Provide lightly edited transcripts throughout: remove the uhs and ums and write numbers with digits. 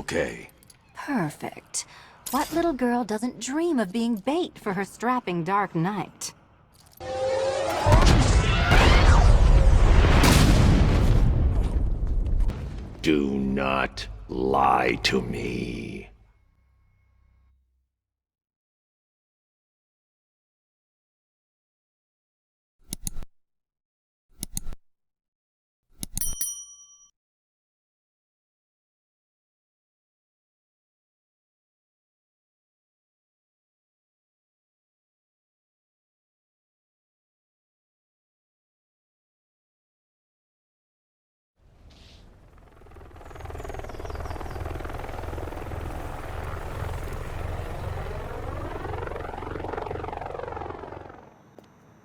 okay. Perfect. What little girl doesn't dream of being bait for her strapping Dark Knight? Do not lie to me.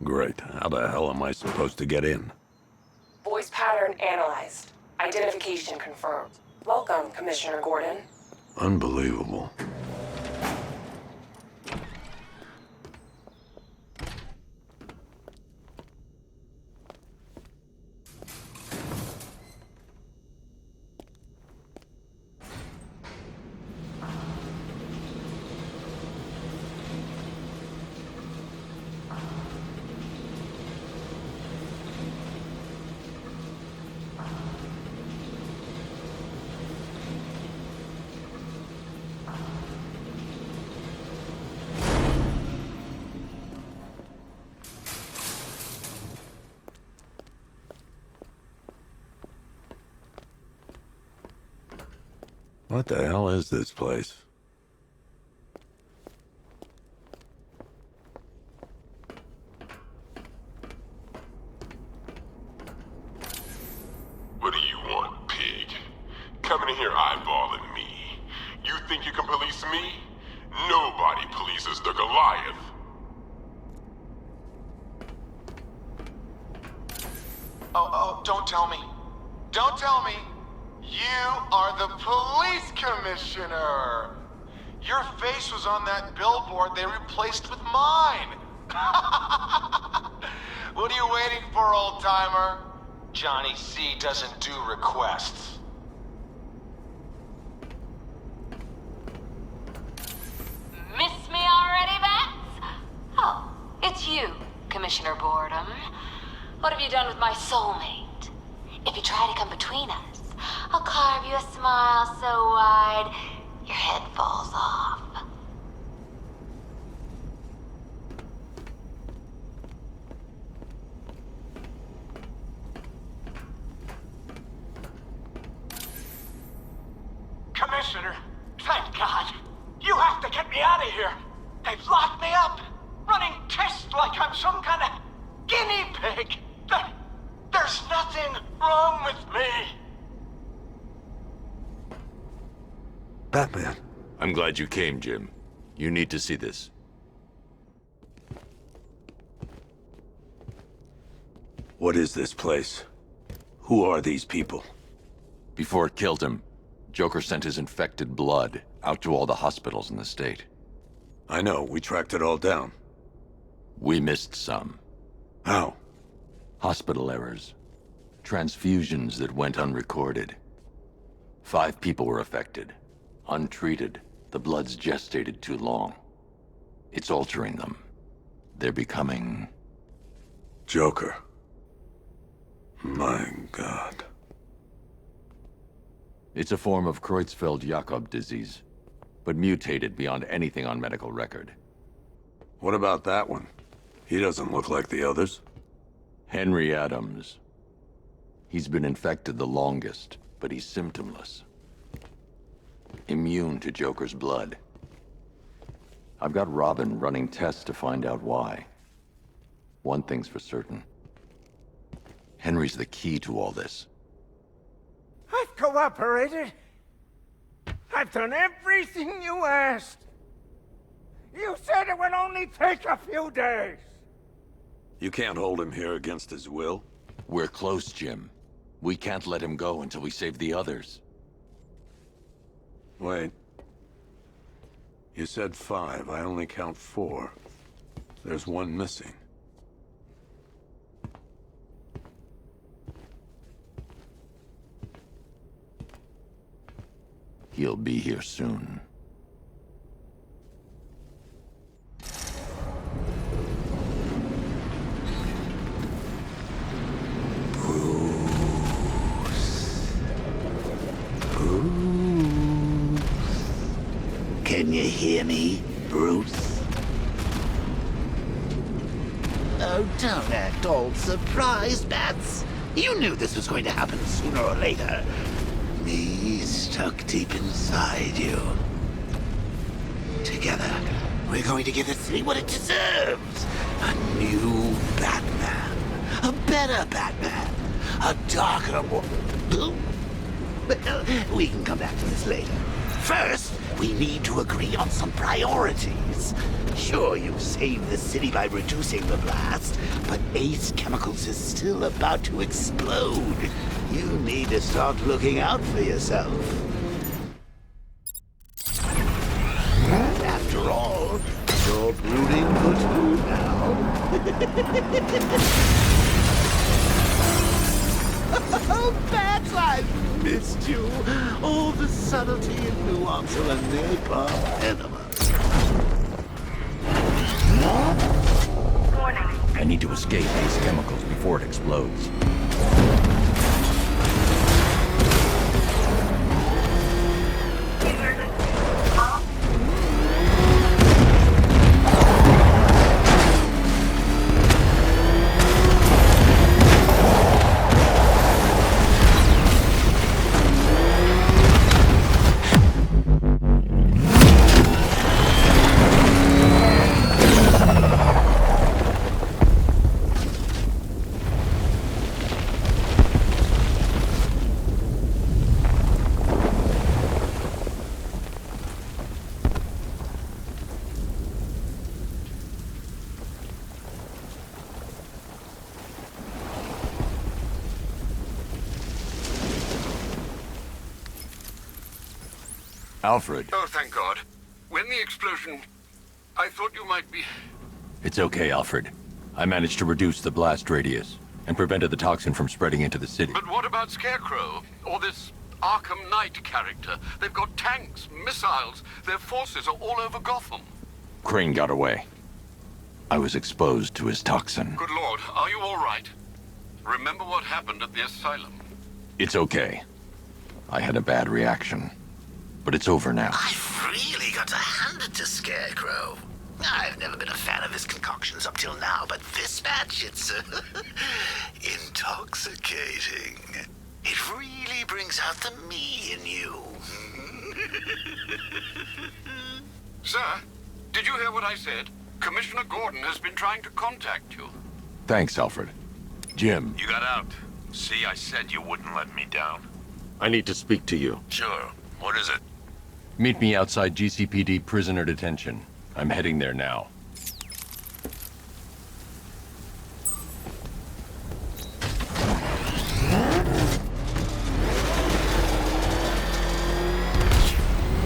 Great. How the hell am I supposed to get in? Voice pattern analyzed. Identification confirmed. Welcome, Commissioner Gordon. Unbelievable. What the hell is this place? What do you want, pig? Coming in here eyeballing me. You think you can police me? Nobody polices the Goliath. Oh, don't tell me. Don't tell me. You are the police commissioner. Your face was on that billboard they replaced with mine. What are you waiting for, old-timer? Johnny C doesn't do requests. Miss me already, Bats? Oh, it's you, Commissioner Boredom. What have you done with my soulmate? If you try to come between us, I'll carve you a smile so wide, your head falls off. Commissioner, thank God. You have to get me out of here. They've locked me up, running tests like I'm some kind of guinea pig. There's nothing wrong with me. Batman. I'm glad you came, Jim. You need to see this. What is this place? Who are these people? Before it killed him, Joker sent his infected blood out to all the hospitals in the state. I know, we tracked it all down. We missed some. How? Hospital errors. Transfusions that went unrecorded. 5 people were affected. Untreated, the blood's gestated too long. It's altering them. They're becoming... Joker. My God. It's a form of Creutzfeldt-Jakob disease, but mutated beyond anything on medical record. What about that one? He doesn't look like the others. Henry Adams. He's been infected the longest, but he's symptomless. Immune to Joker's blood. I've got Robin running tests to find out why. One thing's for certain. Henry's the key to all this. I've cooperated. I've done everything you asked. You said it would only take a few days. You can't hold him here against his will? We're close, Jim. We can't let him go until we save the others. Wait. You said 5. I only count 4. There's one missing. He'll He'll be here soon. Can you hear me, Bruce? Oh, don't act all surprised, Bats. You knew this was going to happen sooner or later. Me stuck deep inside you. Together, we're going to give the city what it deserves. A new Batman. A better Batman. A darker one. Well, we can come back to this later. First, we need to agree on some priorities. Sure, you saved the city by reducing the blast, but Ace Chemicals is still about to explode. You need to start looking out for yourself. After all, you're brooding platoon now. Oh, Bats, I've missed you. All the subtlety and nuance of a napalm enema. I need to escape Ace Chemicals before it explodes. Alfred. Oh, thank God. When the explosion... I thought you might be... It's okay, Alfred. I managed to reduce the blast radius and prevented the toxin from spreading into the city. But what about Scarecrow? Or this Arkham Knight character? They've got tanks, missiles. Their forces are all over Gotham. Crane got away. I was exposed to his toxin. Good Lord, are you all right? Remember what happened at the asylum? It's okay. I had a bad reaction. But it's over now. I've really got to hand it to Scarecrow. I've never been a fan of his concoctions up till now, but this batch, it's intoxicating. It really brings out the me in you. Sir, did you hear what I said? Commissioner Gordon has been trying to contact you. Thanks, Alfred. Jim. You got out. See, I said you wouldn't let me down. I need to speak to you. Sure. What is it? Meet me outside GCPD prisoner detention. I'm heading there now.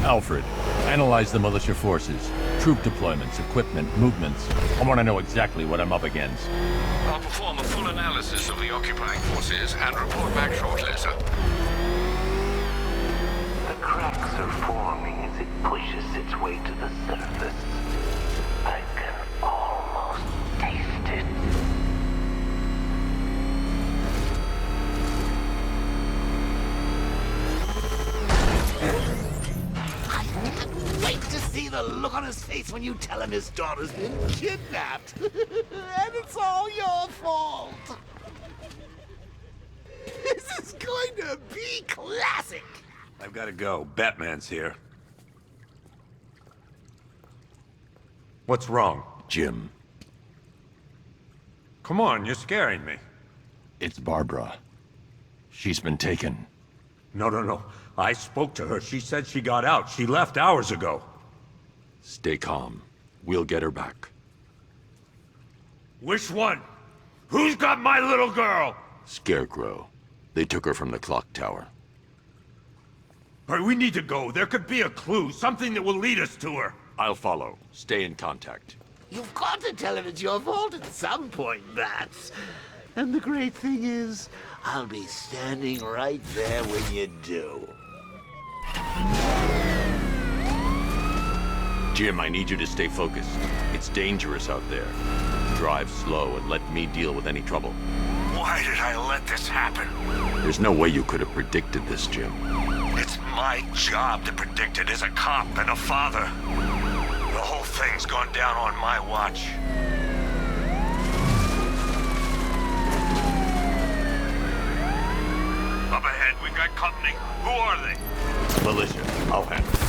Alfred, analyze the militia forces. Troop deployments, equipment, movements. I want to know exactly what I'm up against. I'll perform a full analysis of the occupying forces and report back shortly, sir. The cracks are forming as it pushes its way to the surface. I can almost taste it. I can't wait to see the look on his face when you tell him his daughter's been kidnapped. And it's all your fault. This is going to be classic. I've got to go. Batman's here. What's wrong? Jim. Come on, you're scaring me. It's Barbara. She's been taken. No. I spoke to her. She said she got out. She left hours ago. Stay calm. We'll get her back. Which one? Who's got my little girl? Scarecrow. They took her from the clock tower. All right, we need to go. There could be a clue, something that will lead us to her. I'll follow. Stay in contact. You've got to tell him it's your fault at some point, Bats. And the great thing is, I'll be standing right there when you do. Jim, I need you to stay focused. It's dangerous out there. Drive slow and let me deal with any trouble. Why did I let this happen? There's no way you could have predicted this, Jim. It's my job to predict it as a cop and a father. The whole thing's gone down on my watch. Up ahead, we've got company. Who are they? Militia, I'll handle it.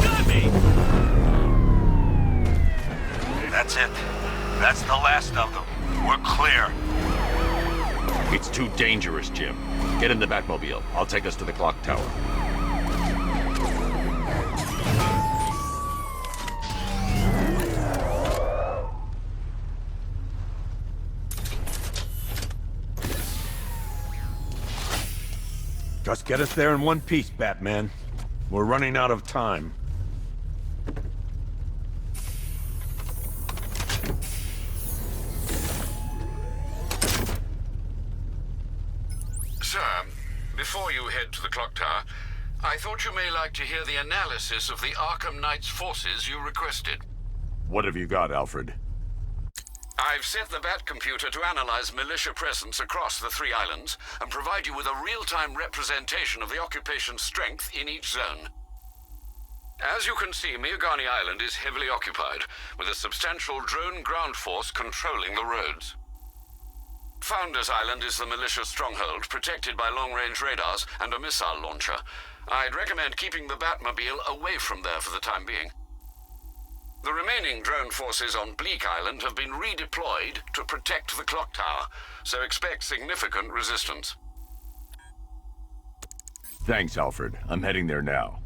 Got me! That's it. That's the last of them. We're clear. It's too dangerous, Jim. Get in the Batmobile. I'll take us to the clock tower. Just get us there in one piece, Batman. We're running out of time. Sir, before you head to the clock tower, I thought you may like to hear the analysis of the Arkham Knight's forces you requested. What have you got, Alfred? I've set the Bat computer to analyze militia presence across the 3 islands and provide you with a real-time representation of the occupation's strength in each zone. As you can see, Miagani Island is heavily occupied, with a substantial drone ground force controlling the roads. Founders Island is the militia stronghold, protected by long-range radars and a missile launcher. I'd recommend keeping the Batmobile away from there for the time being. The remaining drone forces on Bleak Island have been redeployed to protect the clock tower, so expect significant resistance. Thanks, Alfred. I'm heading there now.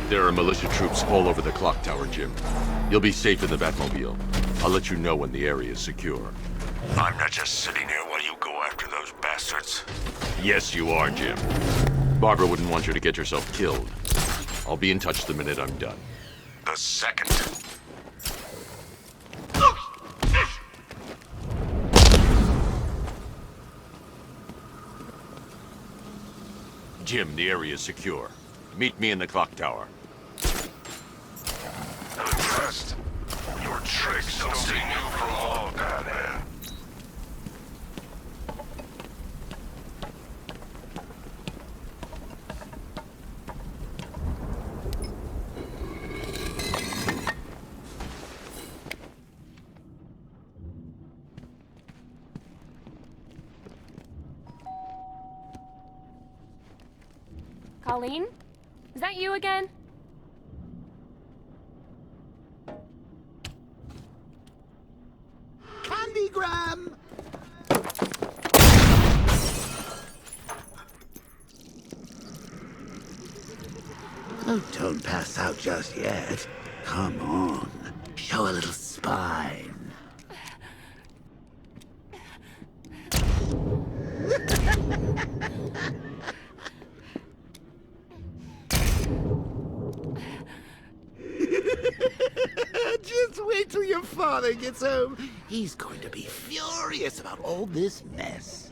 There are militia troops all over the clock tower, Jim. You'll be safe in the Batmobile. I'll let you know when the area is secure. I'm not just sitting here while you go after those bastards. Yes, you are, Jim. Barbara wouldn't want you to get yourself killed. I'll be in touch the minute I'm done. The second. Jim, the area is secure. Meet me in the clock tower. Impressed. Your tricks don't seem new for long, Batman. Colleen? Is that you again? Candygram! Oh, don't pass out just yet. Come on. Show a little spine. Just wait till your father gets home. He's going to be furious about all this mess.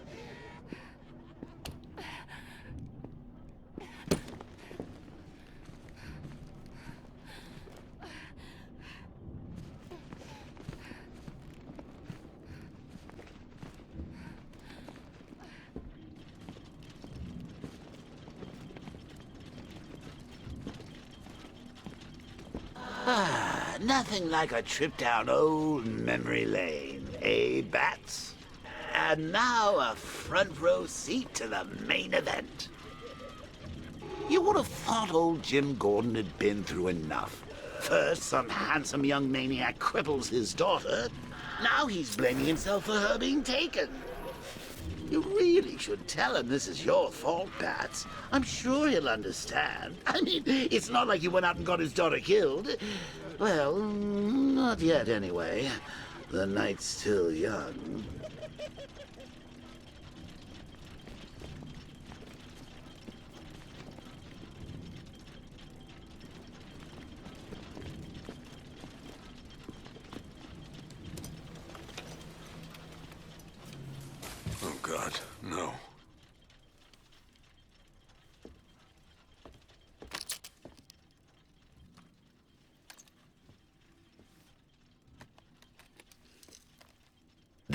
Nothing like a trip down old memory lane, eh, Bats? And now a front row seat to the main event. You would have thought old Jim Gordon had been through enough. First, some handsome young maniac cripples his daughter. Now he's blaming himself for her being taken. You really should tell him this is your fault, Bats. I'm sure he'll understand. I mean, it's not like you went out and got his daughter killed. Well, not yet anyway. The night's still young. Oh, God, no.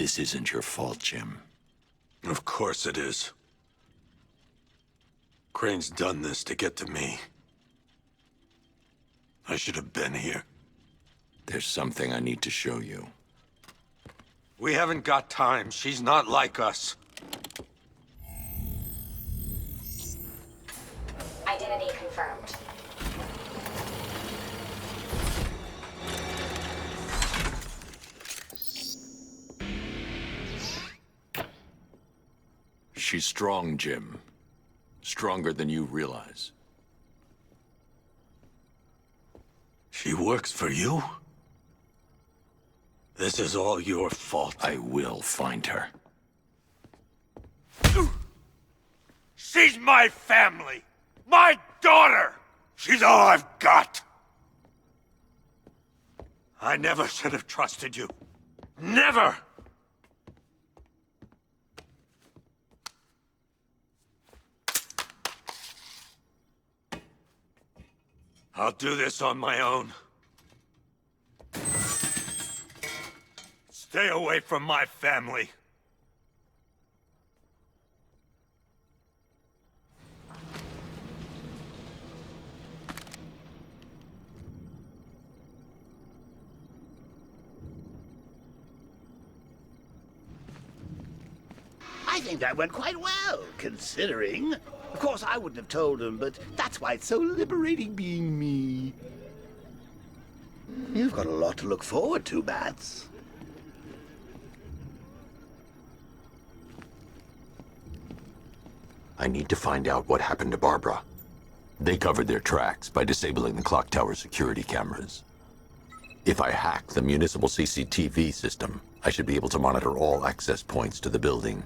This isn't your fault, Jim. Of course it is. Crane's done this to get to me. I should have been here. There's something I need to show you. We haven't got time. She's not like us. Identity confirmed. She's strong, Jim. Stronger than you realize. She works for you? This is all your fault. I will find her. She's my family! My daughter! She's all I've got! I never should have trusted you. Never! I'll do this on my own. Stay away from my family. I think that went quite well, considering. Of course, I wouldn't have told him, but that's why it's so liberating being me. You've got a lot to look forward to, Bats. I need to find out what happened to Barbara. They covered their tracks by disabling the clock tower security cameras. If I hack the municipal CCTV system, I should be able to monitor all access points to the building.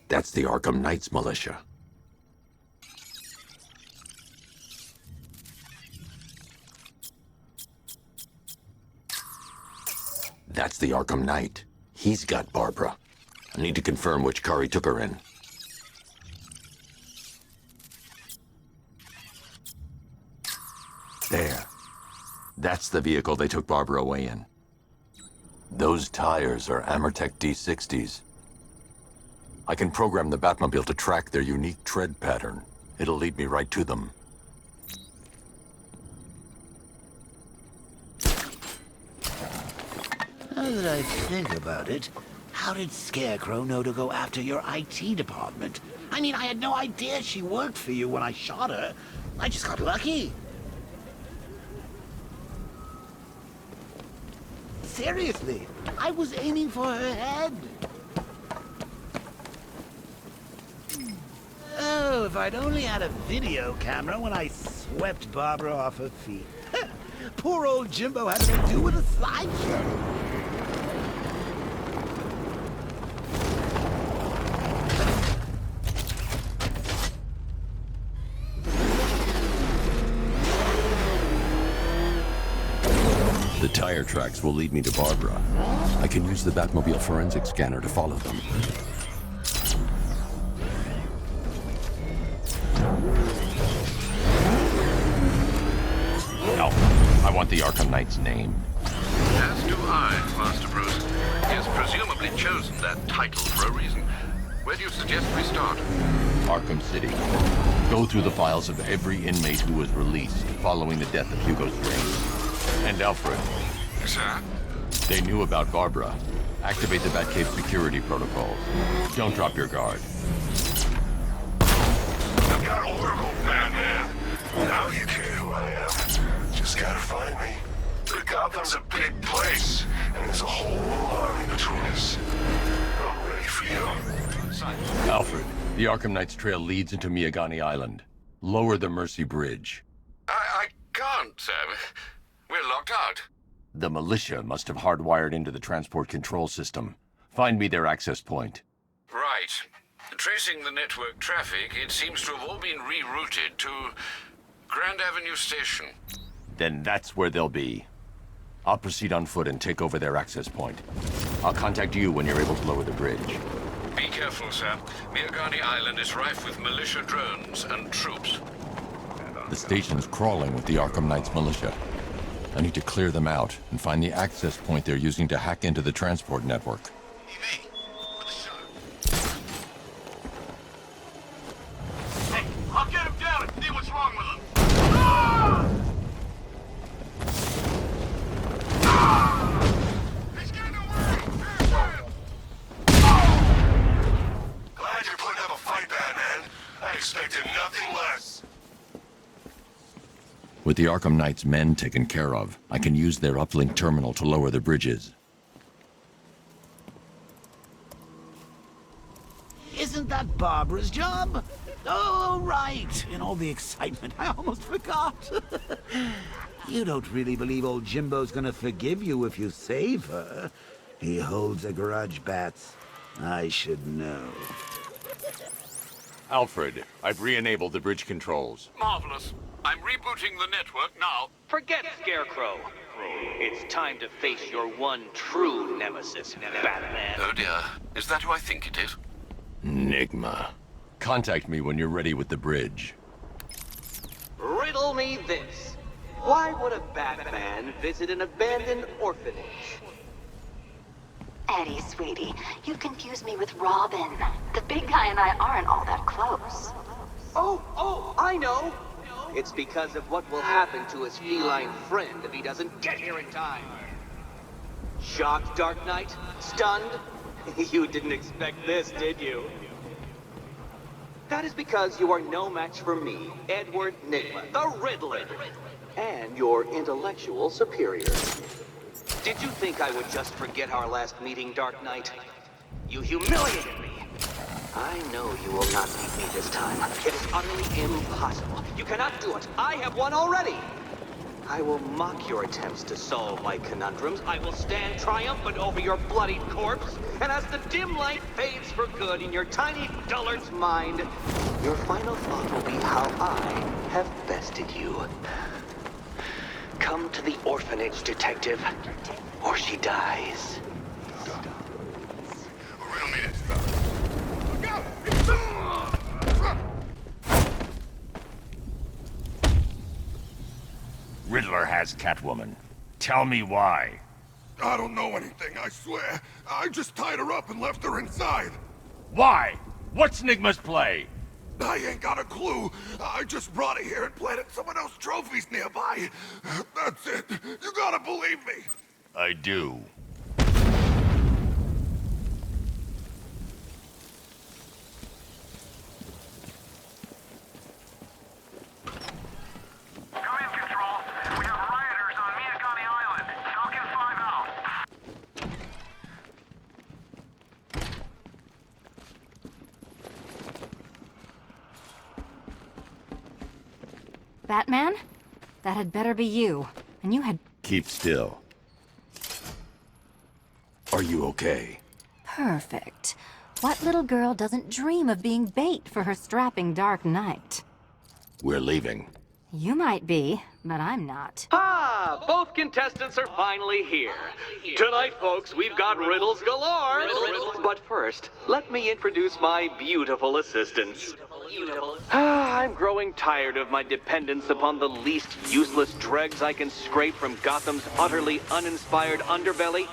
That's the Arkham Knights militia. That's the Arkham Knight. He's got Barbara. I need to confirm which car he took her in. There. That's the vehicle they took Barbara away in. Those tires are Amertech D60s. I can program the Batmobile to track their unique tread pattern. It'll lead me right to them. Now that I think about it, how did Scarecrow know to go after your IT department? I mean, I had no idea she worked for you when I shot her. I just got lucky. Seriously, I was aiming for her head. Oh, if I'd only had a video camera when I swept Barbara off her feet. Poor old Jimbo had to do with a slideshow. The tire tracks will lead me to Barbara. I can use the Batmobile forensic scanner to follow them. Alpha, I want the Arkham Knight's name. As do I, Master Bruce. He has presumably chosen that title for a reason. Where do you suggest we start? Arkham City. Go through the files of every inmate who was released following the death of Hugo Strange. And Alfred. Sir? They knew about Barbara. Activate the Batcave security protocols. Don't drop your guard. I've got Oracle, Batman. Now you care who I am. Just gotta find me. But Gotham's a big place, and there's a whole army between us. I'm ready for you. Alfred, the Arkham Knight's trail leads into Miagani Island. Lower the Mercy Bridge. I can't, sir. We're locked out. The militia must have hardwired into the transport control system. Find me their access point. Right. Tracing the network traffic, it seems to have all been rerouted to Grand Avenue Station. Then that's where they'll be. I'll proceed on foot and take over their access point. I'll contact you when you're able to lower the bridge. Be careful, sir. Mirgani Island is rife with militia drones and troops. The station's crawling with the Arkham Knights militia. I need to clear them out and find the access point they're using to hack into the transport network. Hey, I'll get him down and see what's wrong with him. Ah! He's getting away! Glad you're putting up a fight, Batman. I expected nothing less. With the Arkham Knights' men taken care of, I can use their uplink terminal to lower the bridges. Isn't that Barbara's job? Oh, right. In all the excitement, I almost forgot. You don't really believe old Jimbo's gonna forgive you if you save her. He holds a grudge, Bats. I should know. Alfred, I've re-enabled the bridge controls. Marvelous. I'm rebooting the network now. Forget Scarecrow. It's time to face your one true nemesis, Batman. Oh dear. Is that who I think it is? Enigma. Contact me when you're ready with the bridge. Riddle me this. Why would a Batman visit an abandoned orphanage? Eddie, sweetie, you confuse me with Robin. The big guy and I aren't all that close. Oh, I know. It's because of what will happen to his feline friend if he doesn't get here in time. Shocked, Dark Knight? Stunned? You didn't expect this, did you? That is because you are no match for me, Edward Nygma, the Riddler, and your intellectual superior. Did you think I would just forget our last meeting, Dark Knight? You humiliated me. I know you will not beat me this time. It is utterly impossible. You cannot do it. I have won already. I will mock your attempts to solve my conundrums. I will stand triumphant over your bloodied corpse. And as the dim light fades for good in your tiny dullard's mind, your final thought will be how I have bested you. Come to the orphanage, detective, or she dies. Riddle me this. Look out! Riddler has Catwoman. Tell me why. I don't know anything, I swear. I just tied her up and left her inside. Why? What's Nygma's play? I ain't got a clue. I just brought her here and planted someone else's trophies nearby. That's it. You gotta believe me. I do. Batman? That had better be you. And you had... Keep still. Are you okay? Perfect. What little girl doesn't dream of being bait for her strapping Dark Knight? We're leaving. You might be, but I'm not. Ah, both contestants are finally here. Tonight, folks, we've got riddles galore. But first, let me introduce my beautiful assistants. I'm growing tired of my dependence upon the least useless dregs I can scrape from Gotham's utterly uninspired underbelly.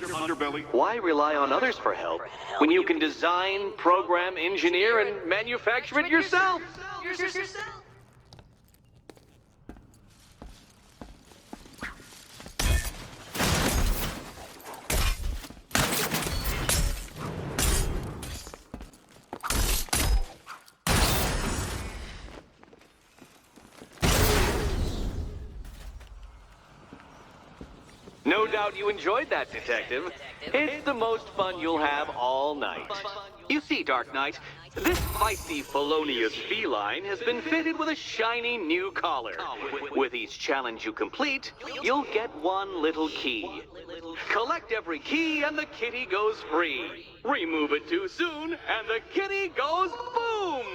Why rely on others for help when you can design, program, engineer, and manufacture it yourself? No doubt you enjoyed that, Detective. It's the most fun you'll have all night. You see, Dark Knight, This feisty felonious feline has been fitted with a shiny new collar. With each challenge you complete, you'll get one little key. Collect every key and the kitty goes free. Remove it too soon and the kitty goes boom!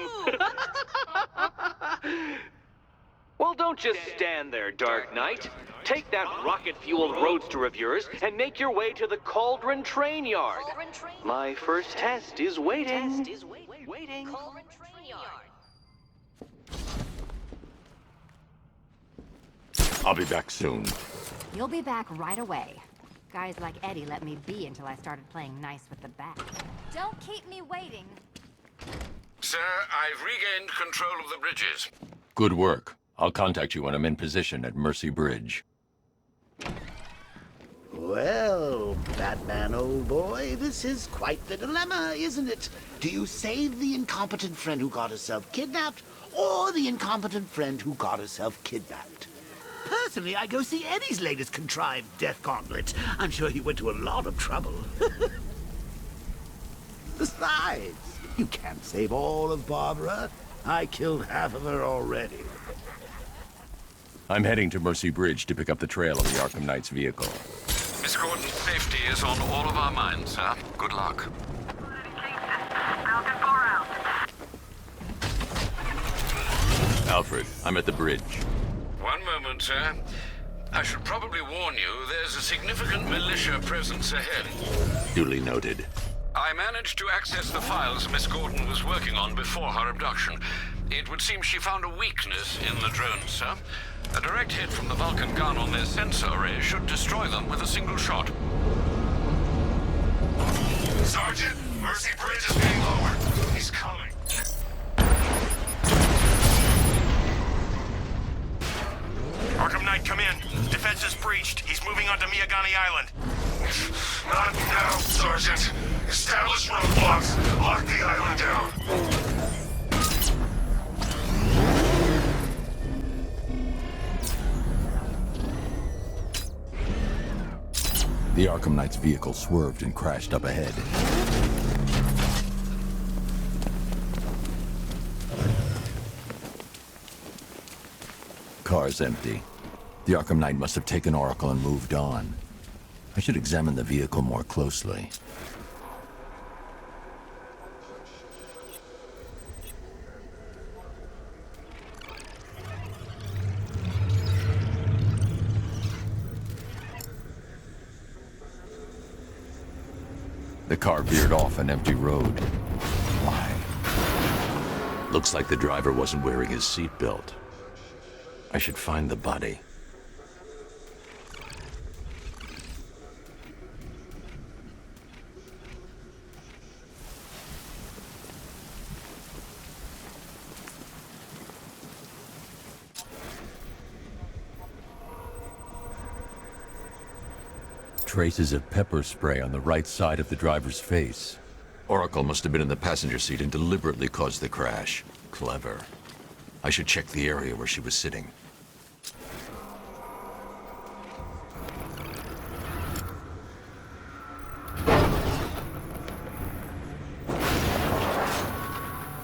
Well, don't just stand there, Dark Knight. Take that rocket-fueled roadster of yours and make your way to the Cauldron Train Yard. My first test is waiting. I'll be back soon. You'll be back right away. Guys like Eddie let me be until I started playing nice with the bat. Don't keep me waiting. Sir, I've regained control of the bridges. Good work. I'll contact you when I'm in position at Mercy Bridge. Well, Batman, old boy, this is quite the dilemma, isn't it? Do you save the incompetent friend who got herself kidnapped, or the incompetent friend who got herself kidnapped? Personally, I go see Eddie's latest contrived death gauntlet. I'm sure he went to a lot of trouble. Besides, you can't save all of Barbara. I killed half of her already. I'm heading to Mercy Bridge to pick up the trail of the Arkham Knight's vehicle. Miss Gordon's safety is on all of our minds, sir. Good luck. Alfred, I'm at the bridge. One moment, sir. I should probably warn you, there's a significant militia presence ahead. Duly noted. I managed to access the files Miss Gordon was working on before her abduction. It would seem she found a weakness in the drones, sir. A direct hit from the Vulcan gun on their sensor array should destroy them with a single shot. Sergeant, Mercy Bridge is being lowered. He's coming. Arkham Knight, come in. Defense is breached. He's moving onto Miyagani Island. Not now, Sergeant. Establish roadblocks. Lock the island down. The Arkham Knight's vehicle swerved and crashed up ahead. Car's empty. The Arkham Knight must have taken Oracle and moved on. I should examine the vehicle more closely. The car veered off an empty road. Why? Looks like the driver wasn't wearing his seatbelt. I should find the body. Traces of pepper spray on the right side of the driver's face. Oracle must have been in the passenger seat and deliberately caused the crash. Clever. I should check the area where she was sitting.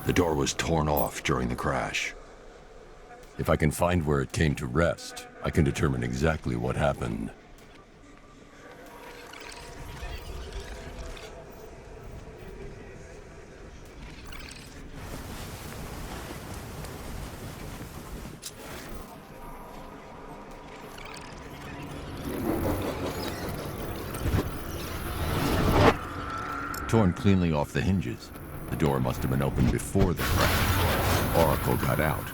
The door was torn off during the crash. If I can find where it came to rest, I can determine exactly what happened. Torn cleanly off the hinges. The door must have been opened before the crash. Oracle got out.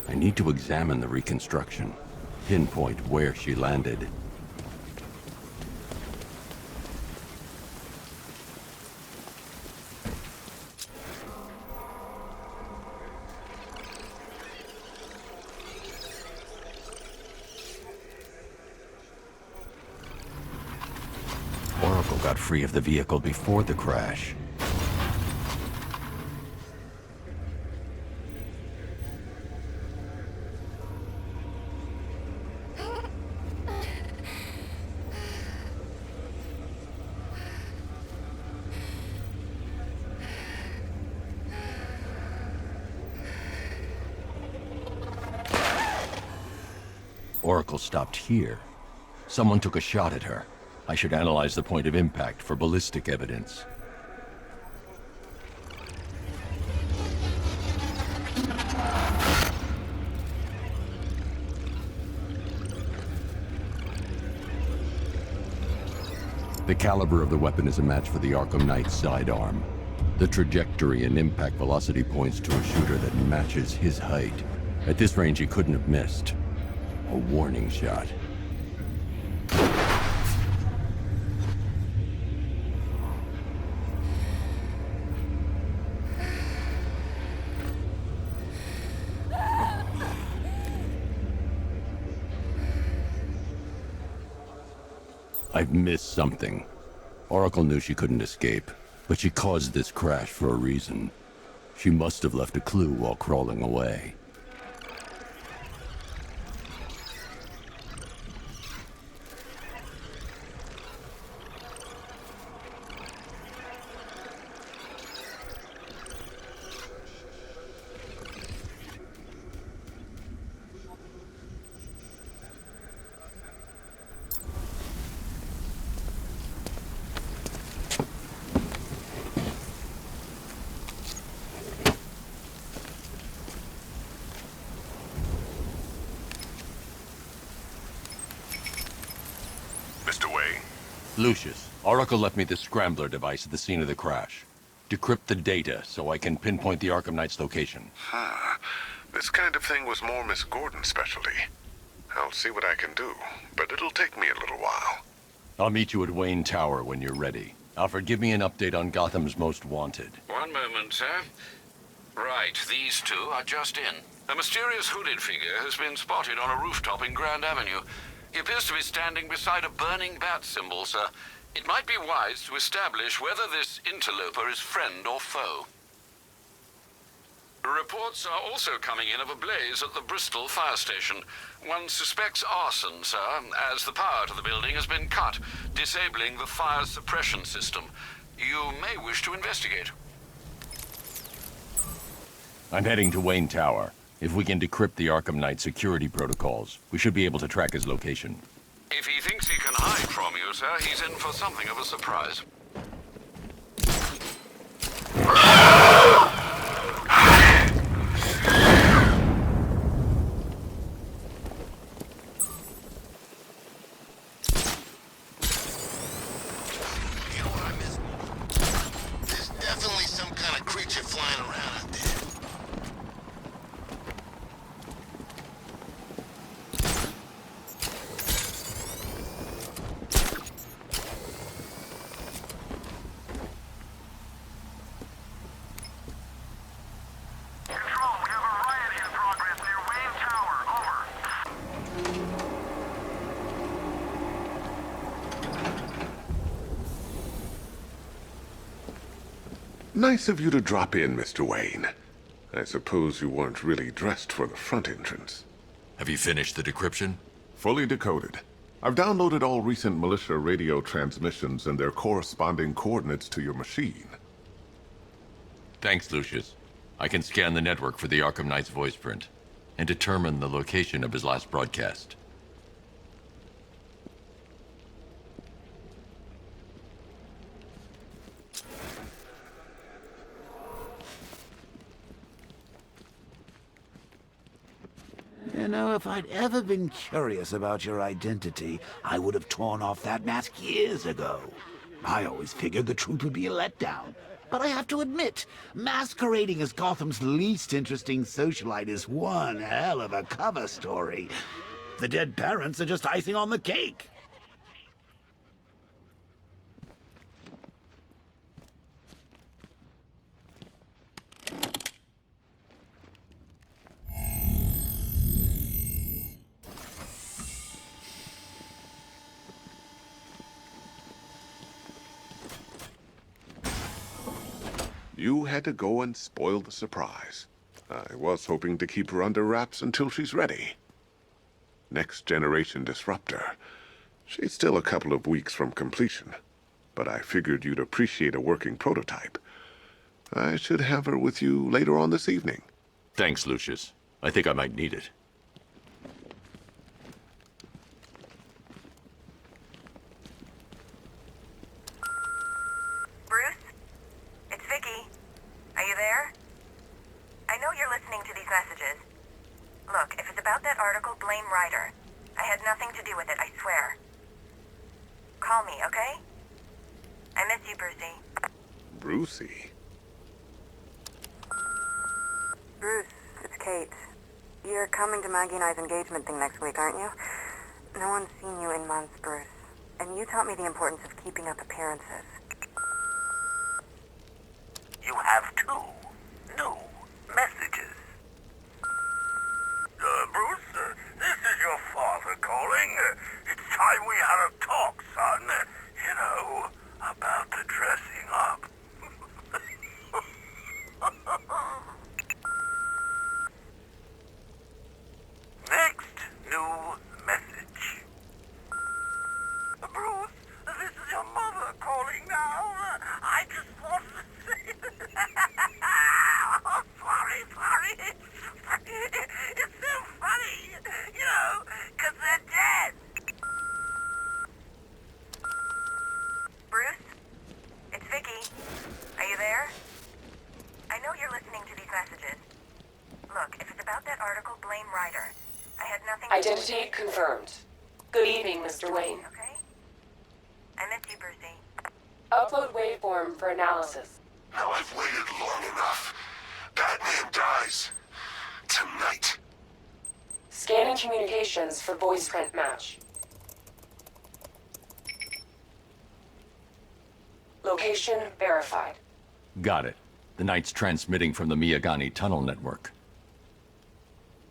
I need to examine the reconstruction, pinpoint where she landed. Oracle got free of the vehicle before the crash. Oracle stopped here. Someone took a shot at her. I should analyze the point of impact for ballistic evidence. The caliber of the weapon is a match for the Arkham Knight's sidearm. The trajectory and impact velocity points to a shooter that matches his height. At this range, he couldn't have missed. A warning shot. I've missed something. Oracle knew she couldn't escape, but she caused this crash for a reason. She must have left a clue while crawling away. Lucius, Oracle left me the scrambler device at the scene of the crash. Decrypt the data so I can pinpoint the Arkham Knight's location. This kind of thing was more Miss Gordon's specialty. I'll see what I can do, but it'll take me a little while. I'll meet you at Wayne Tower when you're ready. Alfred, give me an update on Gotham's Most Wanted. One moment, sir. Right, these two are just in. A mysterious hooded figure has been spotted on a rooftop in Grand Avenue. He appears to be standing beside a burning bat symbol, sir. It might be wise to establish whether this interloper is friend or foe. Reports are also coming in of a blaze at the Bristol fire station. One suspects arson, sir, as the power to the building has been cut, disabling the fire suppression system. You may wish to investigate. I'm heading to Wayne Tower. If we can decrypt the Arkham Knight security protocols, we should be able to track his location. If he thinks he can hide from you, sir, he's in for something of a surprise. You know what I miss? There's definitely some kind of creature flying around out there. Nice of you to drop in, Mr. Wayne. I suppose you weren't really dressed for the front entrance. Have you finished the decryption? Fully decoded. I've downloaded all recent militia radio transmissions and their corresponding coordinates to your machine. Thanks, Lucius. I can scan the network for the Arkham Knight's voice print and determine the location of his last broadcast. You know, if I'd ever been curious about your identity, I would have torn off that mask years ago. I always figured the truth would be a letdown. But I have to admit, masquerading as Gotham's least interesting socialite is one hell of a cover story. The dead parents are just icing on the cake. You had to go and spoil the surprise. I was hoping to keep her under wraps until she's ready. Next generation disruptor. She's still a couple of weeks from completion, but I figured you'd appreciate a working prototype. I should have her with you later on this evening. Thanks, Lucius. I think I might need it. Look, if it's about that article, blame Ryder. I had nothing to do with it, I swear. Call me, okay? I miss you, Brucey. Brucey? Bruce, it's Kate. You're coming to Maggie and I's engagement thing next week, aren't you? No one's seen you in months, Bruce. And you taught me the importance of keeping up appearances. You have 2 new messages. Bruce, this is your father calling. It's time we had a talk, son. You know, about the dressing up. Next new message. Bruce, this is your mother calling now. I just want to say... Oh, sorry. It's so funny, you know, because they're dead. Bruce? It's Vicky. Are you there? I know you're listening to these messages. Look, if it's about that article, blame Ryder. I had nothing to Identity confirmed. Good evening, Mr. Wayne. Okay? I miss you, Brucey. Upload waveform for analysis. Now I've waited long enough. Batman dies. Tonight. Scanning communications for voice print match. Location verified. Got it. The Knight's transmitting from the Miyagani tunnel network.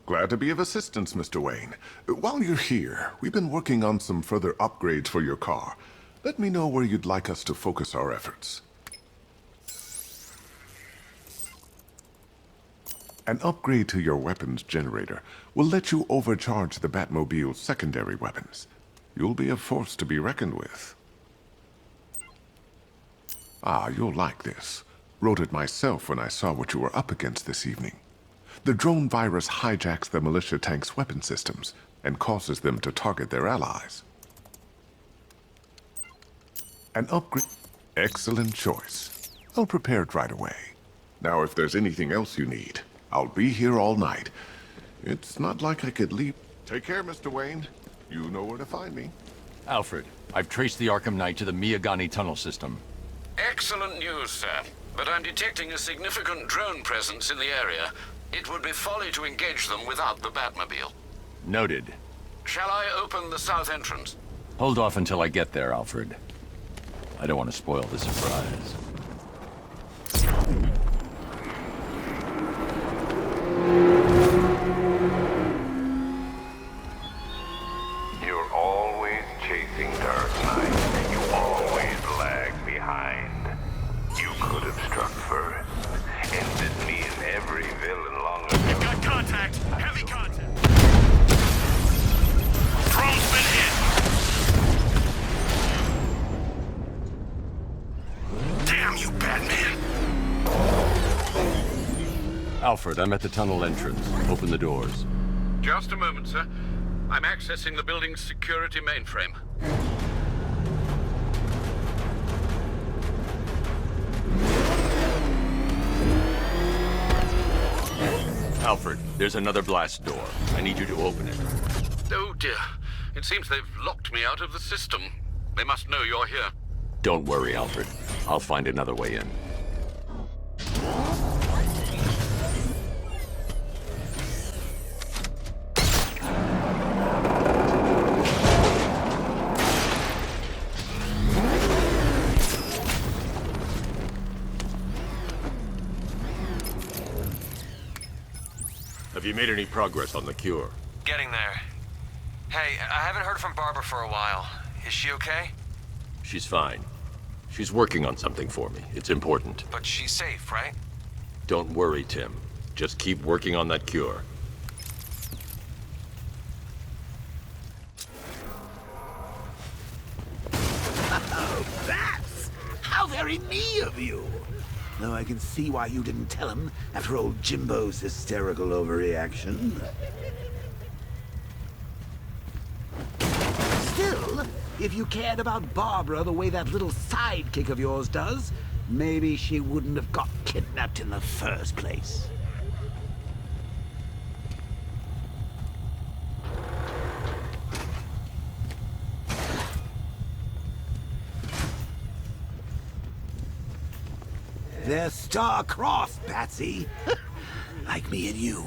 Glad to be of assistance, Mr. Wayne. While you're here, we've been working on some further upgrades for your car. Let me know where you'd like us to focus our efforts. An upgrade to your weapons generator will let you overcharge the Batmobile's secondary weapons. You'll be a force to be reckoned with. Ah, you'll like this. Wrote it myself when I saw what you were up against this evening. The drone virus hijacks the militia tank's weapon systems and causes them to target their allies. An upgrade... Excellent choice. I'll prepare it right away. Now, if there's anything else you need, I'll be here all night. It's not like I could leave... Take care, Mr. Wayne. You know where to find me. Alfred, I've traced the Arkham Knight to the Miyagani tunnel system. Excellent news, sir. But I'm detecting a significant drone presence in the area. It would be folly to engage them without the Batmobile. Noted. Shall I open the south entrance? Hold off until I get there, Alfred. I don't want to spoil the surprise. You're always chasing Dark Knight. You always lag behind. You could have struck first. Ended me in every villain long ago. We've got contact! Heavy contact! Drone's been hit! Damn you, Batman! Alfred, I'm at the tunnel entrance. Open the doors. Just a moment, sir. I'm accessing the building's security mainframe. Alfred, there's another blast door. I need you to open it. Oh dear. It seems they've locked me out of the system. They must know you're here. Don't worry, Alfred. I'll find another way in. Have you made any progress on the cure? Getting there. Hey, I haven't heard from Barbara for a while. Is she okay? She's fine. She's working on something for me. It's important. But she's safe, right? Don't worry, Tim. Just keep working on that cure. Oh, bats! How very me of you! Though I can see why you didn't tell him after old Jimbo's hysterical overreaction. Still, if you cared about Barbara the way that little sidekick of yours does, maybe she wouldn't have got kidnapped in the first place. They're star-crossed, Patsy. Like me and you.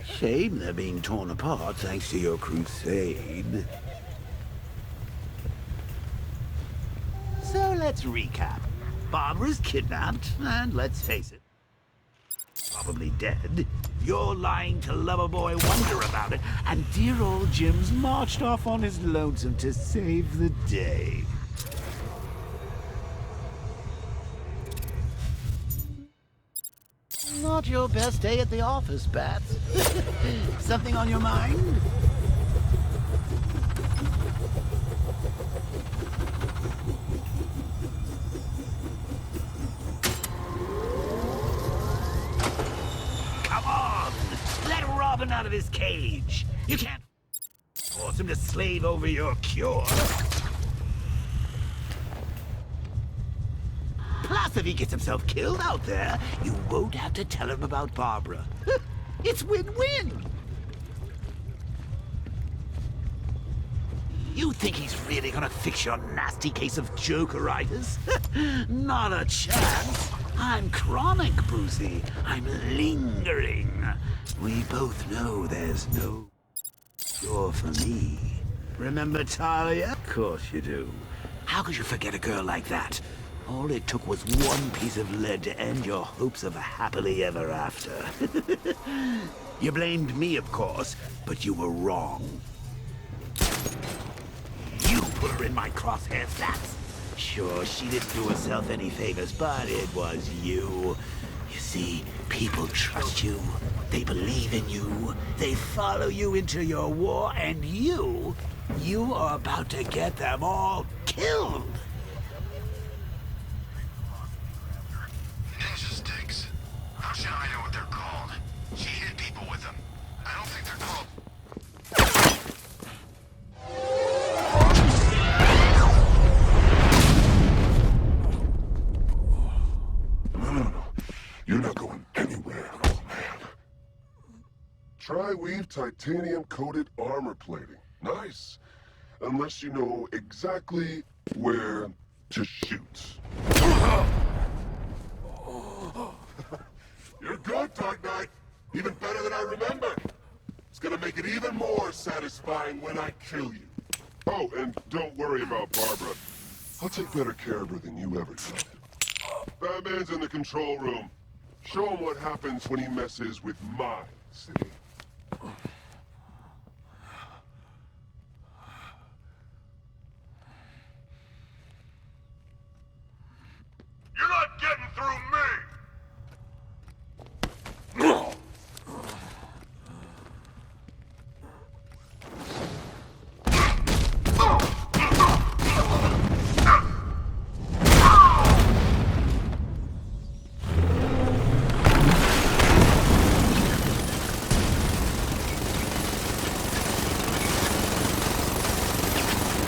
Shame they're being torn apart thanks to your crusade. So let's recap. Barbara's kidnapped, and let's face it, probably dead. You're lying to Loverboy Wonder about it, and dear old Jim's marched off on his lonesome to save the day. Not your best day at the office, Bats. Something on your mind? Come on! Let Robin out of his cage! You can't force him to slave over your cure. Plus, if he gets himself killed out there, you won't have to tell him about Barbara. It's win-win! You think he's really gonna fix your nasty case of Jokeritis? Not a chance. I'm chronic, Brucey. I'm lingering. We both know there's no cure for me. Remember Talia? Of course you do. How could you forget a girl like that? All it took was one piece of lead to end your hopes of a happily ever after. You blamed me, of course, but you were wrong. You put her in my crosshairs, Flats. Sure, she didn't do herself any favors, but it was you. You see, people trust you. They believe in you. They follow you into your war, and you are about to get them all killed. Ninja sticks. How should I know what they're called? She hit people with them. I don't think they're called... No. You're not going anywhere, old man. Tri-weave titanium-coated armor plating. Nice. Unless you know exactly where to shoot. You're good, Dark Knight. Even better than I remember. It's gonna make it even more satisfying when I kill you. Oh, and don't worry about Barbara. I'll take better care of her than you ever did. Batman's in the control room. Show him what happens when he messes with my city. You're not getting through me!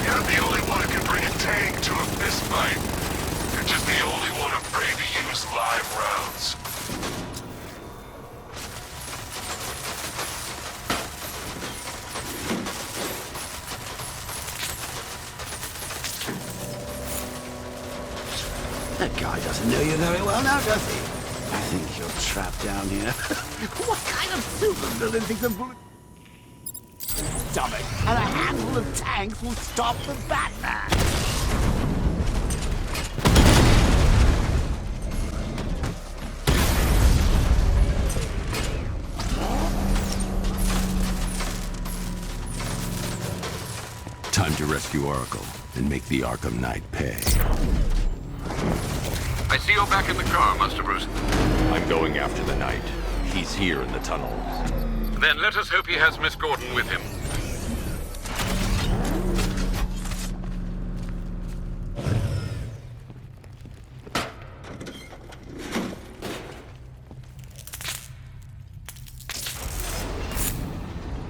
You're the only one who can bring a tank to a fistfight. You're just the only one afraid to use live rounds. That guy doesn't know you very well now, does he? I think you're trapped down here. What kind of supervillain thinks a bullet... stomach and a handful of tanks will stop the Batman? Time to rescue Oracle and make the Arkham Knight pay. I see you're back in the car, Master Bruce. I'm going after the Knight. He's here in the tunnels. Then let us hope he has Miss Gordon with him.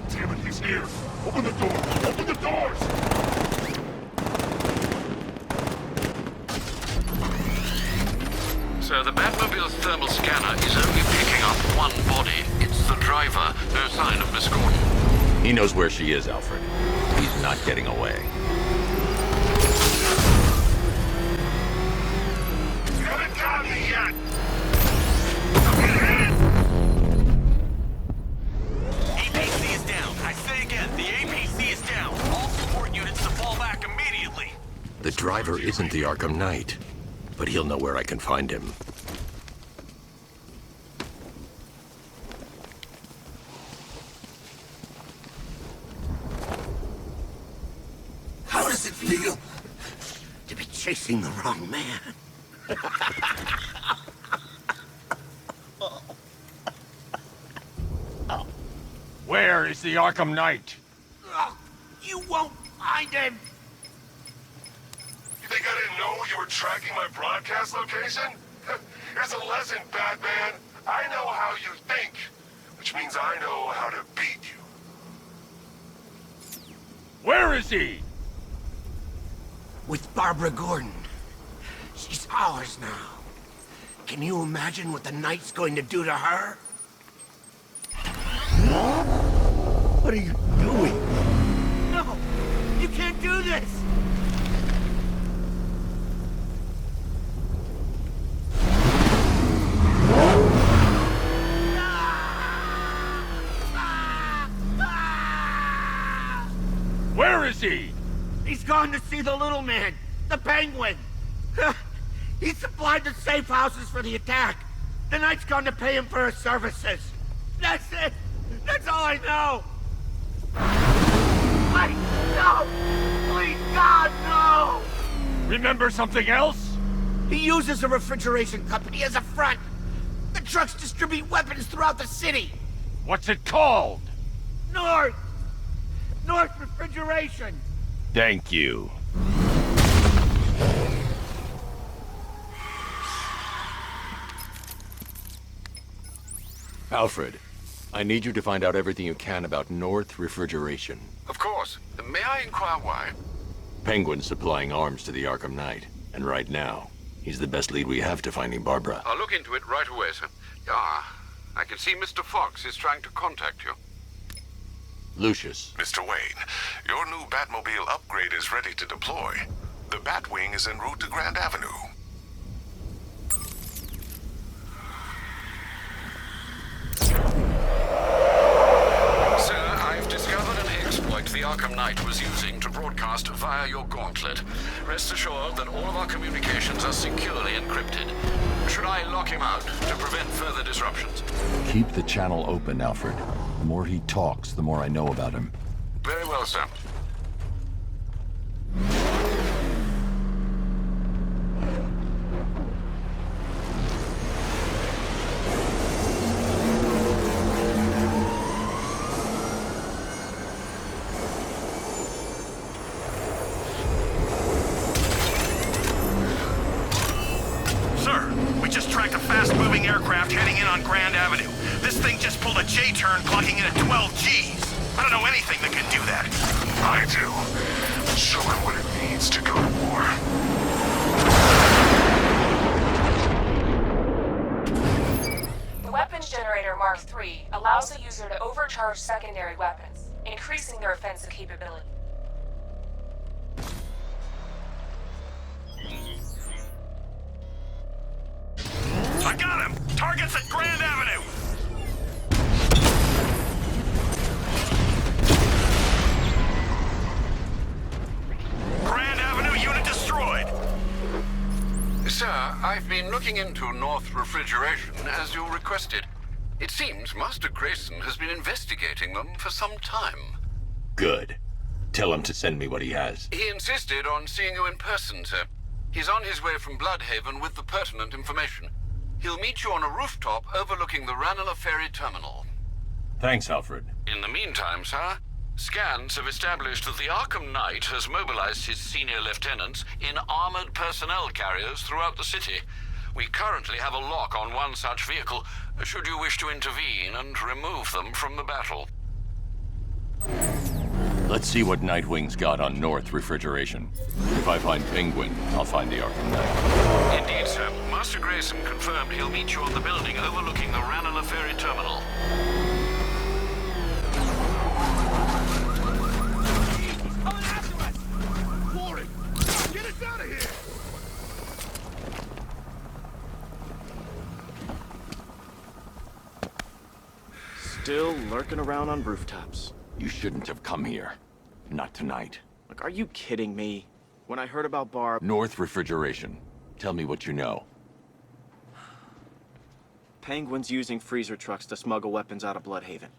Damn it, he's here! Open the doors! Open the doors! So the Batmobile's thermal scanner is only picking up one body. It's the driver. No sign of Miss Gordon. He knows where she is, Alfred. He's not getting away. You haven't got me yet! The driver isn't the Arkham Knight, but he'll know where I can find him. How does it feel to be chasing the wrong man? Where is the Arkham Knight? Oh, you won't find him! You think I didn't know you were tracking my broadcast location? Here's a lesson, Batman. I know how you think, which means I know how to beat you. Where is he? With Barbara Gordon. She's ours now. Can you imagine what the Knight's going to do to her? What are you doing? No! You can't do this! Where is he? He's gone to see the little man, the Penguin. He supplied the safe houses for the attack. The Knight's gone to pay him for his services. That's it. That's all I know. Wait, no! Please, God, no! Remember something else? He uses a refrigeration company as a front. The trucks distribute weapons throughout the city. What's it called? North Refrigeration. Thank you. Alfred, I need you to find out everything you can about North Refrigeration. Of course. May I inquire why? Penguin's supplying arms to the Arkham Knight, and right now, he's the best lead we have to finding Barbara. I'll look into it right away, sir. Ah, I can see Mr. Fox is trying to contact you. Lucius. Mr. Wayne, your new Batmobile upgrade is ready to deploy. The Batwing is en route to Grand Avenue. Sir, I've discovered an exploit the Arkham Knight was using to broadcast via your gauntlet. Rest assured that all of our communications are securely encrypted. Should I lock him out to prevent further disruptions? Keep the channel open, Alfred. The more he talks, the more I know about him. Very well, sir. Sir, we just tracked a fast-moving aircraft heading in on Grand Avenue. This thing just pulled a J-turn, clocking in at 12 Gs. I don't know anything that can do that. I do. Show him what it means to go to war. The weapons generator Mark III allows the user to overcharge secondary weapons, increasing their offensive capability. I got him! Target's at Grand Avenue! Grand Avenue unit destroyed! Sir, I've been looking into North Refrigeration as you requested. It seems Master Grayson has been investigating them for some time. Good. Tell him to send me what he has. He insisted on seeing you in person, sir. He's on his way from Bloodhaven with the pertinent information. He'll meet you on a rooftop overlooking the Ranelagh Ferry Terminal. Thanks, Alfred. In the meantime, sir, scans have established that the Arkham Knight has mobilized his senior lieutenants in armored personnel carriers throughout the city. We currently have a lock on one such vehicle, should you wish to intervene and remove them from the battle. Let's see what Nightwing's got on North Refrigeration. If I find Penguin, I'll find the Arkham Knight. Indeed, sir. Master Grayson confirmed he'll meet you on the building overlooking the Ranelagh Ferry Terminal. He's coming after us! Warren, get us out of here! Still lurking around on rooftops. You shouldn't have come here. Not tonight. Like, are you kidding me? When I heard about Barb... North Refrigeration. Tell me what you know. Penguin's using freezer trucks to smuggle weapons out of Bloodhaven.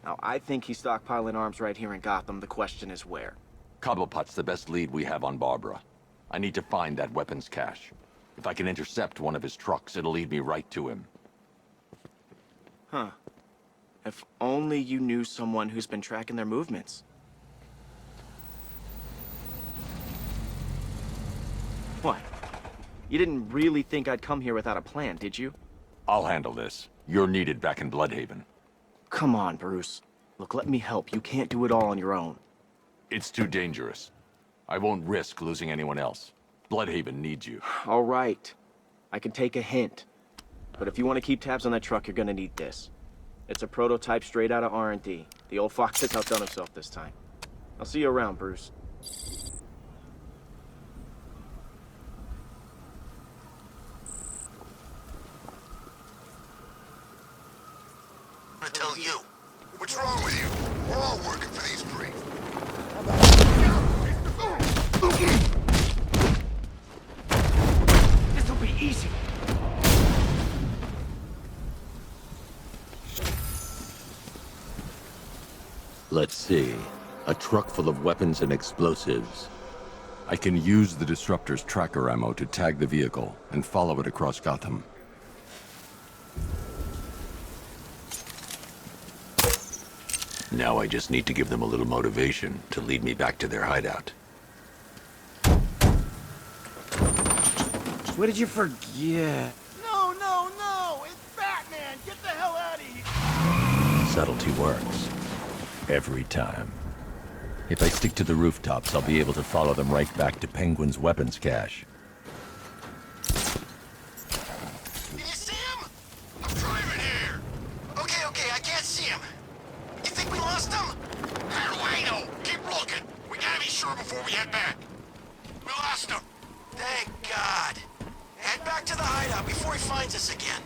Now, I think he's stockpiling arms right here in Gotham. The question is where. Cobblepot's the best lead we have on Barbara. I need to find that weapons cache. If I can intercept one of his trucks, it'll lead me right to him. Huh. If only you knew someone who's been tracking their movements. What? You didn't really think I'd come here without a plan, did you? I'll handle this. You're needed back in Bloodhaven. Come on, Bruce. Look, let me help. You can't do it all on your own. It's too dangerous. I won't risk losing anyone else. Bloodhaven needs you. All right. I can take a hint. But if you want to keep tabs on that truck, you're gonna need this. It's a prototype straight out of R&D. The old fox has outdone himself this time. I'll see you around, Bruce. I tell you, what's wrong with you? We're all working for these three. This'll be easy. Let's see. A truck full of weapons and explosives. I can use the Disruptor's tracker ammo to tag the vehicle and follow it across Gotham. Now I just need to give them a little motivation to lead me back to their hideout. What did you forget? No, no, no! It's Batman! Get the hell out of here! Subtlety works. Every time. If I stick to the rooftops, I'll be able to follow them right back to Penguin's weapons cache. Can you see him? I'm driving here. Okay, I can't see him. You think we lost him? How do I know? Keep looking. We gotta be sure before we head back. We lost him. Thank God. Head back to the hideout before he finds us again.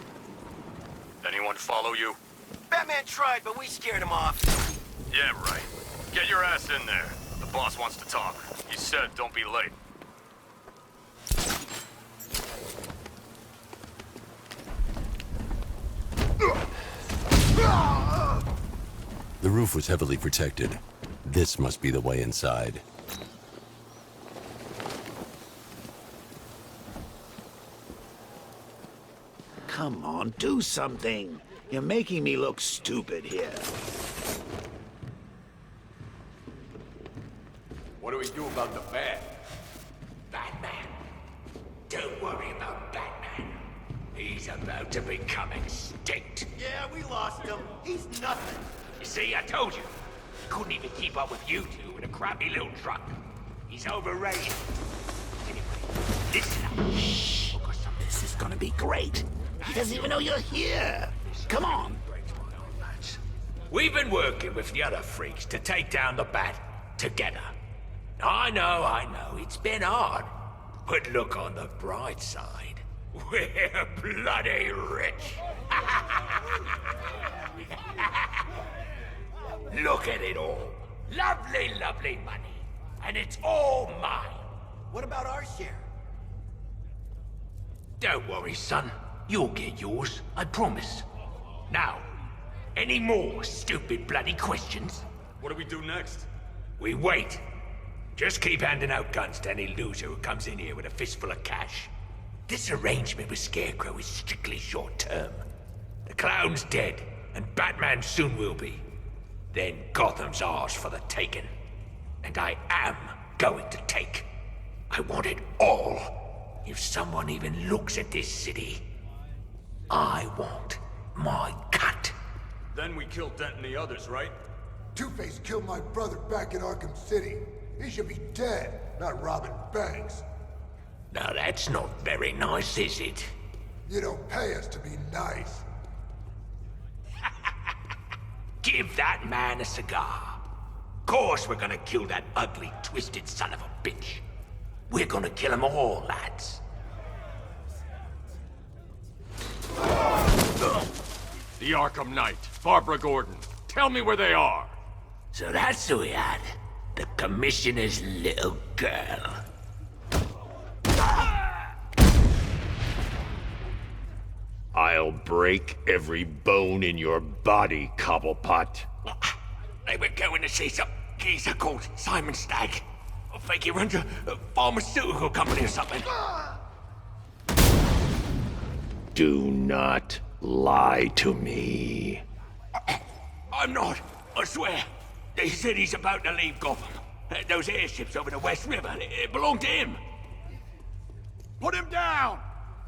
Anyone follow you? Batman tried, but we scared him off. Yeah, right. Get your ass in there. The boss wants to talk. He said don't be late. The roof was heavily protected. This must be the way inside. Come on, do something. You're making me look stupid here. What do we do about the bat? Batman. Don't worry about Batman. He's about to become extinct. Yeah, we lost him. He's nothing. You see, I told you. He couldn't even keep up with you two in a crappy little truck. He's overrated. Anyway, listen up. Shh. This is gonna be great. He doesn't even know you're here. Come on. We've been working with the other freaks to take down the Bat together. I know, it's been hard. But look on the bright side. We're bloody rich. Look at it all. Lovely, lovely money. And it's all mine. What about our share? Don't worry, son. You'll get yours, I promise. Now, any more stupid bloody questions? What do we do next? We wait. Just keep handing out guns to any loser who comes in here with a fistful of cash. This arrangement with Scarecrow is strictly short-term. The clown's dead, and Batman soon will be. Then Gotham's ours for the taking. And I am going to take. I want it all. If someone even looks at this city, I want my cut. Then we kill Dent and the others, right? Two-Face killed my brother back in Arkham City. He should be dead, not robbing banks. Now that's not very nice, is it? You don't pay us to be nice. Give that man a cigar. Course we're gonna kill that ugly, twisted son of a bitch. We're gonna kill them all, lads. The Arkham Knight, Barbara Gordon. Tell me where they are. So that's who we had. The Commissioner's little girl. I'll break every bone in your body, Cobblepot. They were going to see some geezer called Simon Stagg. I think he runs a pharmaceutical company or something. Do not lie to me. I'm not, I swear. They said he's about to leave Gotham. Those airships over the West River, it belonged to him. Put him down!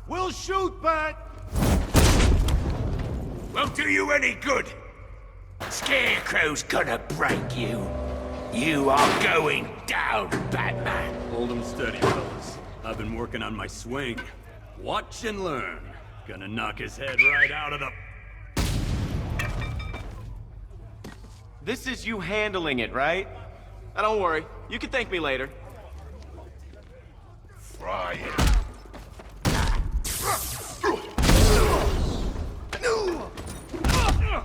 We'll shoot, but... Won't do you any good. Scarecrow's gonna break you. You are going down, Batman. Hold 'em steady, fellas. I've been working on my swing. Watch and learn. Gonna knock his head right out of the... This is you handling it, right? Now, don't worry. You can thank me later. Fry it.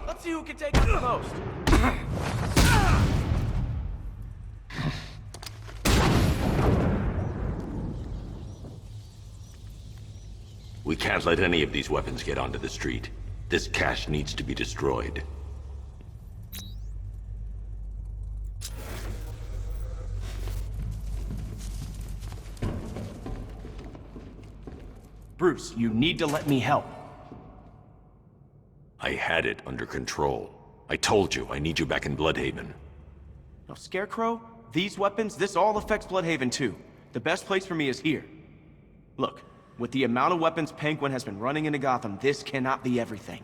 Let's see who can take out the most. We can't let any of these weapons get onto the street. This cache needs to be destroyed. Bruce, you need to let me help. I had it under control. I told you, I need you back in Bloodhaven. Now, Scarecrow, these weapons, this all affects Bloodhaven too. The best place for me is here. Look, with the amount of weapons Penguin has been running into Gotham, this cannot be everything.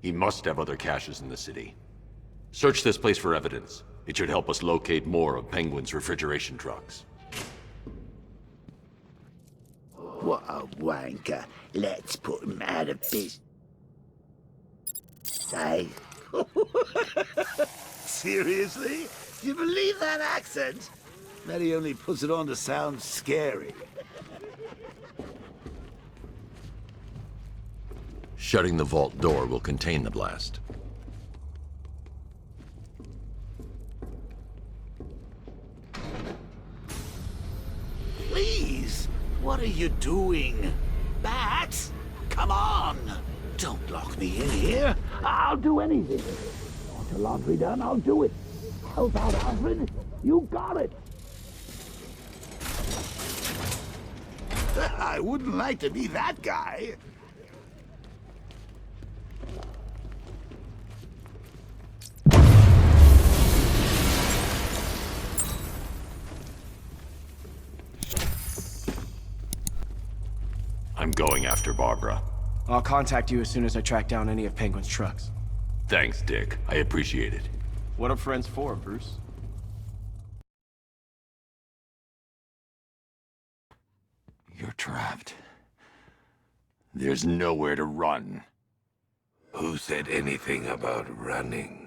He must have other caches in the city. Search this place for evidence. It should help us locate more of Penguin's refrigeration trucks. What a wanker. Let's put him out of business. Say. Seriously? You believe that accent? That he only puts it on to sound scary. Shutting the vault door will contain the blast. Please, what are you doing? Bats? Come on! Don't lock me in here. I'll do anything. Want your laundry done? I'll do it. Help out, Alfred. You got it. I wouldn't like to be that guy. I'm going after Barbara. I'll contact you as soon as I track down any of Penguin's trucks. Thanks, Dick. I appreciate it. What are friends for, Bruce? You're trapped. There's nowhere to run. Who said anything about running?